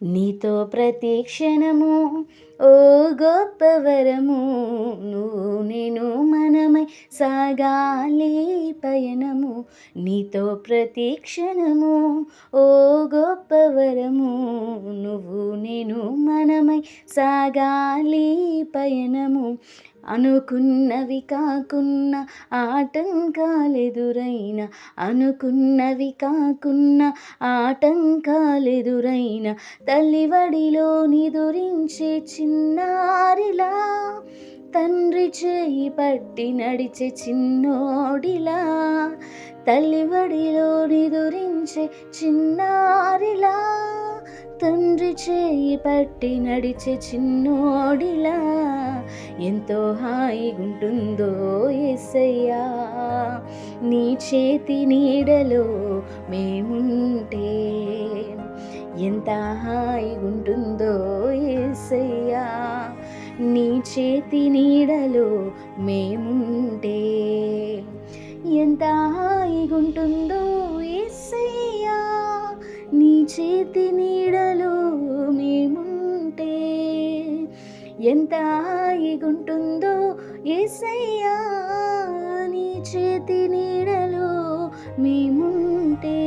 నీతో ప్రతి క్షణము ఓ గొప్ప వరము, నువ్వు నేను మనమై సాగాలి పయనము. నీతో ప్రతి క్షణము ఓ గొప్ప వరము, నువ్వు నేను మనమై సాగాలి పయనము. అనుకున్నవి కాకున్న ఆటంకాలెదురైన, అనుకున్నవి కాకున్న ఆటంకాలెదురైన, తల్లివడిలో నిదురించే చిన్నారిలా, తండ్రి చేయి పట్టి నడిచే చిన్నోడిలా, తల్లివడిలో నిదురించే చిన్నారిలా, తండ్రి చేయి పట్టి నడిచే చిన్నోడిలా, ఎంతో హాయిగుంటుందో యేసయ్యా నీ చేతి నీడలో మేముంటే. ఎంత హాయిగుంటుందో యేసయ్యా నీ చేతి నీడలో మేముంటే. ఎంత హాయిగుంటుందో యేసయ్యా నీ చేతి నీడలో మేముంటే. ఎంత హాయిగుంటుందో యేసయ్యా నీ చేతి నీడలో మేముంటే.